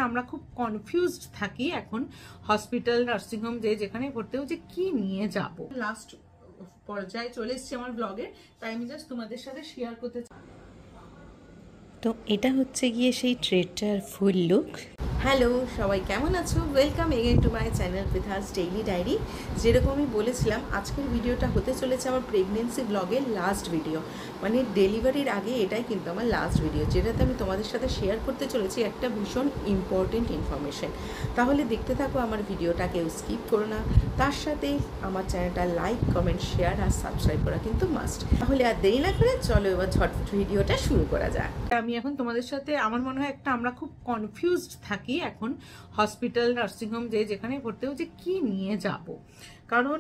আমরা খুব কনফিউজড থাকি এখন হসপিটাল নার্সিংহোম যেখানে ভর্তি হচ্ছে কি নিয়ে যাব। লাস্ট পর্যায়ে চলে এসেছি আমার ব্লগে, তাই আমি জাস্ট তোমাদের সাথে শেয়ার করতে চাই। তো এটা হচ্ছে গিয়ে সেই ট্রেটার ফুল লুক। হ্যালো সবাই, কেমন আছো? Welcome again to my channel Bitha's daily diary. যেরকম আমি বলেছিলাম, আজকের ভিডিওটা হতে চলেছে আমার প্রেগনেন্সি ব্লগের লাস্ট ভিডিও, মানে ডেলিভারির আগে এটাই কিন্তু আমার লাস্ট ভিডিও, যেটাতে আমি তোমাদের সাথে শেয়ার করতে চলেছি একটা ভীষণ ইম্পর্টেন্ট ইনফরমেশন। তাহলে দেখতে থাকো আমার ভিডিওটা, কেউ স্কিপ করো না। তার সাথে আমার চ্যানেলটা লাইক, কমেন্ট, শেয়ার আর সাবস্ক্রাইব করা কিন্তু মাস্ট। তাহলে আর দেরি না করে চলো এবার ঝটফট ভিডিওটা শুরু করা যাক। আমি এখন তোমাদের সাথে, আমার মনে হয় আমরা খুব কনফিউজড থাকি এখন হসপিটাল নার্সিংহোম যেখানে ভর্তি হচ্ছে কি নিয়ে যাব। কারণ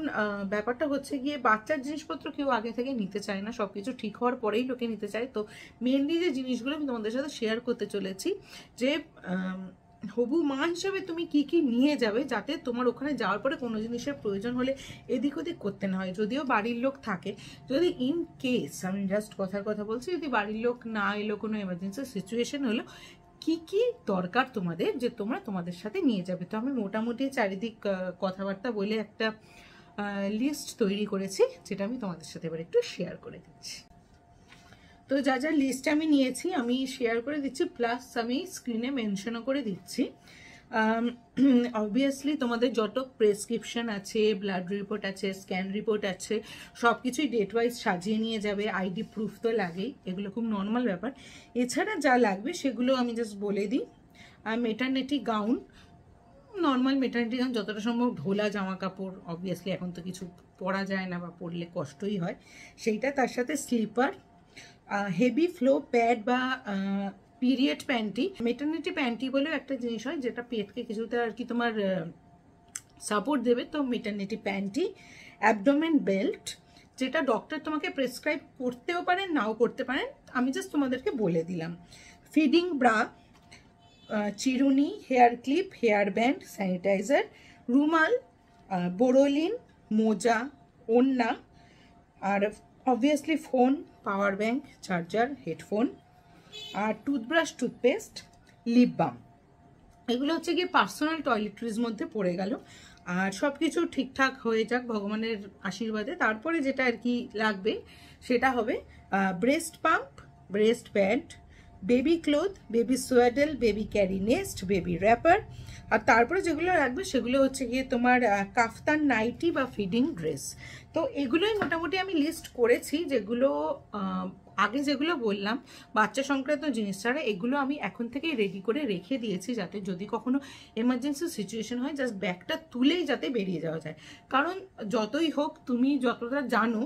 ব্যাপারটা হচ্ছে গিয়ে বাচ্চার জিনিসপত্র কেউ আগে থেকে নিতে চায় না, সবকিছু ঠিক হওয়ার পরেই লোকে নিতে চায়। তো মেনলি যে জিনিসগুলো আমি তোমাদের সাথে শেয়ার করতে চলেছি, যে হবু মা হিসেবে তুমি কি কি নিয়ে যাবে, যাতে তোমার ওখানে যাওয়ার পরে কোনো জিনিসের প্রয়োজন হলে এদিক ওদিক করতে না হয়। যদিও বাড়ির লোক থাকে, যদি ইন কেস, আমি জাস্ট কথার কথা বলছি, যদি বাড়ির লোক না এলো, কোনো এমার্জেন্সি সিচুয়েশন হলো, কি কি দরকার তোমাদের যে তোমরা তোমাদের সাথে নিয়ে যাবে। তো আমি মোটামুটি চারিদিক কথাবার্তা বলে একটা লিস্ট তৈরি করেছি, যেটা আমি তোমাদের সাথে এবার একটু শেয়ার করে দিচ্ছি। তো যা যা লিস্ট আমি নিয়েছি আমি শেয়ার করে দিচ্ছি, প্লাস আমি স্ক্রিনে মেনশনও করে দিচ্ছি। অবভিয়াসলি তোমাদের যত প্রেসক্রিপশন আছে, ব্লাড রিপোর্ট আছে, স্ক্যান রিপোর্ট আছে, সব কিছুই ডেট ওয়াইজ সাজিয়ে নিয়ে যাবে। আইডি প্রুফ তো লাগেই, এগুলো খুব নর্মাল ব্যাপার। এছাড়া যা লাগবে সেগুলো আমি জাস্ট বলে দিই। Maternity gown, normal maternity gown, যতটা সম্ভব ঢোলা জামা কাপড়, অবভিয়াসলি এখন তো কিছু পরা যায় না বা পরলে কষ্টই হয়, সেইটা। তার সাথে স্লিপার, হেভি ফ্লো প্যাড বা পিরিয়ড প্যান্টি। মেটারনিটি প্যান্টি বলেও একটা জিনিস হয় যেটা পেটকে কিছুতে আর কি তোমার সাপোর্ট দেবে। তো মেটারনিটি প্যান্টি, অ্যাবডোমেন বেল্ট, যেটা ডক্টর তোমাকে প্রেসক্রাইব করতেও পারেন, নাও করতে পারেন, আমি জাস্ট তোমাদেরকে বলে দিলাম। ফিডিং ব্রা, চিরুনি, hair clip, hair band, sanitizer, রুমাল, বোরোলিন, মোজা, ওড়না, আর obviously phone, power bank, charger, headphone, আর টুথব্রাশ, টুথপেস্ট, লিপ বাম। এগুলো হচ্ছে গিয়ে পার্সোনাল টয়লেট্রিজ মধ্যে পড়ে গেল। আর সব কিছু ঠিকঠাক হয়ে যাক ভগবানের আশীর্বাদে। তারপরে যেটা আর কি লাগবে সেটা হবে breast pump, breast pad, baby cloth, baby swaddle, baby carry nest, baby wrapper. আর তারপরে যেগুলো লাগবে সেগুলো হচ্ছে গিয়ে তোমার কাফতান, নাইটি বা ফিডিং ড্রেস। তো এগুলোই মোটামুটি আমি লিস্ট করেছি, যেগুলো আগে যেগুলো বললাম বাচ্চা সংক্রান্ত জিনিস ছাড়া, এগুলো আমি এখন থেকেই রেডি করে রেখে দিয়েছি, যাতে যদি কখনো এমার্জেন্সি সিচুয়েশন হয় জাস্ট ব্যাগটা তুলেই যাতে বেরিয়ে যাওয়া যায়। কারণ যতই হোক, তুমি যতটা জানো,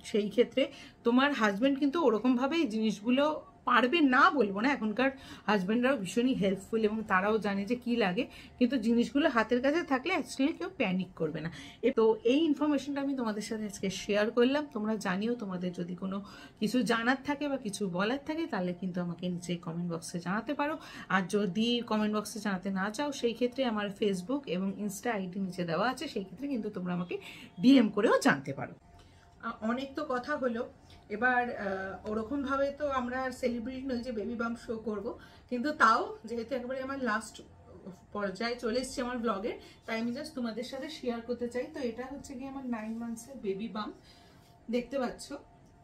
সেই ক্ষেত্রে তোমার হাজব্যান্ড কিন্তু ওরকমভাবে এই জিনিসগুলো পারবে না, বলবো না, এখনকার হাজব্যান্ডরাও ভীষণই হেল্পফুল এবং তারাও জানে যে কি লাগে, কিন্তু জিনিসগুলো হাতের কাছে থাকলে অ্যাকচুয়ালি কেউ প্যানিক করবে না। তো এই ইনফরমেশনটা আমি তোমাদের সাথে আজকে শেয়ার করলাম। তোমরা জানিও, তোমাদের যদি কোনো কিছু জানার থাকে বা কিছু বলার থাকে, তাহলে কিন্তু আমাকে নিচে কমেন্ট বক্সে জানাতে পারো। আর যদি কমেন্ট বক্সে জানাতে না চাও, সেই ক্ষেত্রে আমার ফেসবুক এবং ইনস্টা আইডি নিচে দেওয়া আছে, সেই ক্ষেত্রে কিন্তু তোমরা আমাকে ডিএম করেও জানতে পারো। অনেক তো কথা হলো, এবার ওরকমভাবে তো আমরা সেলিব্রিটি নই যে বেবি বাম্প শো করব, কিন্তু তাও যেহেতু একেবারে আমার লাস্ট পর্যায়ে চলে এসেছি আমার ব্লগে, তাই আমি জাস্ট তোমাদের সাথে শেয়ার করতে চাই। তো এটা হচ্ছে গিয়ে আমার 9 মান্থসের বেবি বাম্প, দেখতে পাচ্ছ।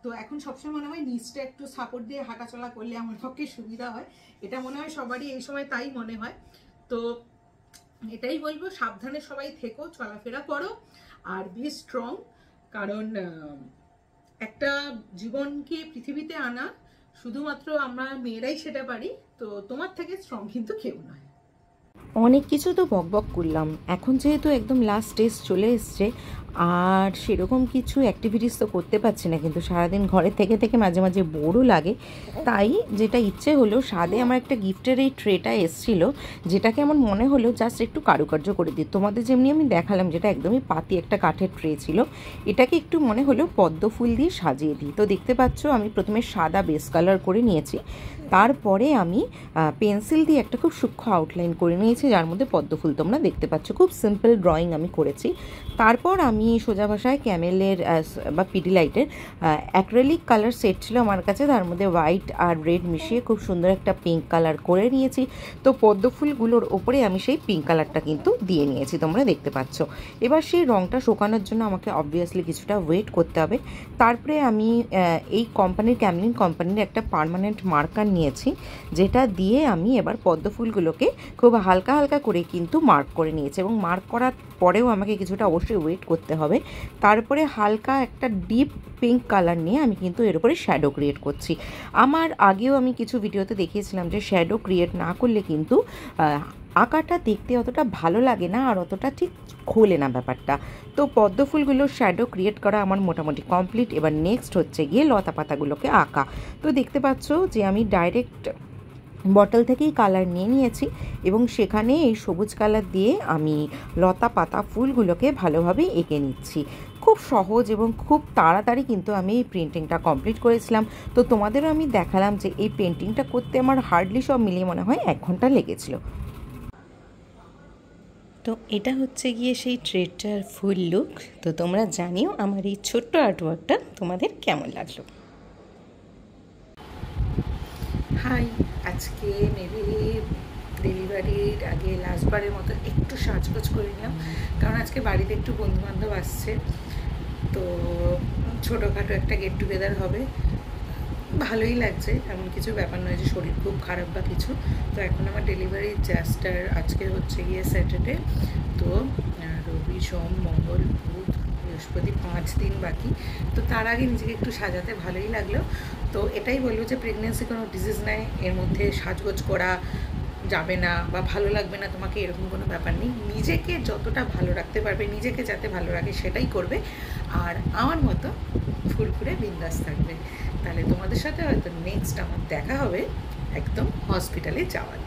তো এখন সবসময় মনে হয় নিচটা একটু সাপোর্ট দিয়ে হাঁটাচলা করলে আমার পক্ষে সুবিধা হয়, এটা মনে হয় সবারই এই সময় তাই মনে হয়। তো এটাই বলবো, সাবধানে সবাই থেকো, চলাফেরা করো আর বি স্ট্রং। কারণ একটা জীবনকে পৃথিবীতে আনা শুধুমাত্র আমরা মেয়েরাই সেটা পারি, তো তোমার থেকে স্ট্রং কিন্তু কেউ নয়। অনেক কিছু তো বকবক করলাম, এখন যেহেতু একদম লাস্ট স্টেজ চলে এসছে, আর সেরকম কিছু অ্যাক্টিভিটিস তো করতে পারছি না, কিন্তু সারাদিন ঘরে থেকে থেকে মাঝে মাঝে বোরও লাগে। তাই যেটা ইচ্ছে হলো, স্বাদে আমার একটা গিফটের এই ট্রেটা এসেছিলো, যেটাকে আমার মনে হলো জাস্ট একটু কারুকার্য করে দিই। তোমাদের যেমনি আমি দেখালাম, যেটা একদমই পাতি একটা কাঠের ট্রে ছিল, এটাকে একটু মনে হলো পদ্ম ফুল দিয়ে সাজিয়ে দিই। তো দেখতে পাচ্ছ, আমি প্রথমে সাদা বেস কালার করে নিয়েছি, তারপরে আমি পেন্সিল দিয়ে একটা খুব সূক্ষ্ম আউটলাইন করে নিয়েছি, যার মধ্যে পদ্ম ফুল তোমরা দেখতে পাচ্ছ। খুব সিম্পল ড্রয়িং আমি করেছি। তারপর আমি আমি সোজা ভাষায় ক্যামেলের বা পিডিলাইটের অ্যাক্রেলিক কালার সেট ছিল আমার কাছে, তার মধ্যে হোয়াইট আর রেড মিশিয়ে খুব সুন্দর একটা পিঙ্ক কালার করে নিয়েছি। তো পদ্ম ফুলগুলোর ওপরে আমি সেই পিঙ্ক কালারটা কিন্তু দিয়ে নিয়েছি, তোমরা দেখতে পাচ্ছ। এবার সেই রঙটা শুকানোর জন্য আমাকে অবভিয়াসলি কিছুটা ওয়েট করতে হবে। তারপরে আমি এই কোম্পানির ক্যামলিন কোম্পানির একটা পার্মানেন্ট মার্কার নিয়েছি, যেটা দিয়ে আমি এবার পদ্ম ফুলগুলোকে খুব হালকা হালকা করে কিন্তু মার্ক করে নিয়েছি, এবং মার্ক করার পরেও আমাকে কিছুটা অবশ্যই ওয়েট করতে হবে। তারপরে হালকা একটা ডিপ পিঙ্ক কালার নিয়ে আমি কিন্তু এর উপরে শ্যাডো ক্রিয়েট করছি। আমার আগেও আমি কিছু ভিডিওতে দেখিয়েছিলাম যে শ্যাডো ক্রিয়েট না করলে কিন্তু আঁকাটা দেখতে অতটা ভালো লাগে না, আর অতটা ঠিক খোলে না ব্যাপারটা। তো পদ্ম ফুলগুলোর শ্যাডো ক্রিয়েট করা আমার মোটামুটি কমপ্লিট। এবার নেক্সট হচ্ছে গিয়ে লতা পাতাগুলোকে আঁকা। তো দেখতে পাচ্ছ যে আমি ডাইরেক্ট বটল থেকেই কালার নিয়ে নিয়েছি, এবং সেখানে এই সবুজ কালার দিয়ে আমি লতা পাতা ফুলগুলোকে ভালোভাবে এঁকে নিচ্ছি। খুব সহজ এবং খুব তাড়াতাড়ি কিন্তু আমি এই প্রিন্টিংটা কমপ্লিট করেছিলাম। তো তোমাদেরও আমি দেখালাম যে এই পেন্টিংটা করতে আমার হার্ডলি সব মিলিয়ে মনে হয় 1 ঘন্টা লেগেছিল। তো এটা হচ্ছে গিয়ে সেই ট্রেটার ফুল লুক। তো তোমরা জানিও আমার এই ছোট্ট আর্টওয়ার্কটা তোমাদের কেমন লাগলো। হাই, আজকে মেবি ডেলিভারির আগে লাস্টবারের মতো একটু সাজগোজ করে নিলাম, কারণ আজকে বাড়িতে একটু বন্ধুবান্ধব আসছে। তো ছোটোখাটো একটা গেট টুগেদার হবে, ভালোই লাগছে, এমন কিছু ব্যাপার নয় যে শরীর খুব খারাপ বা কিছু। তো এখন আমার ডেলিভারি জাস্ট আজকে হচ্ছে গিয়ে স্যাটারডে, তো রবি সোম মঙ্গল বুধ বৃহস্পতি 5 দিন বাকি। তো তার আগে নিজেকে একটু সাজাতে ভালোই লাগলো। তো এটাই বলবো যে প্রেগনেন্সি কোনো ডিজিজ নয়, এর মধ্যে সাজগোজ করা যাবে না বা ভালো লাগবে না তোমাকে, এরকম কোনো ব্যাপার নেই। নিজেকে যতটা ভালো রাখতে পারবে, নিজেকে যাতে ভালো রাখে সেটাই করবে, আর আমার মতো ফুরফুরে বিন্দাস থাকবে। তাহলে তোমাদের সাথে হয়তো নেক্সট আমার দেখা হবে একদম হসপিটালে যাওয়ার।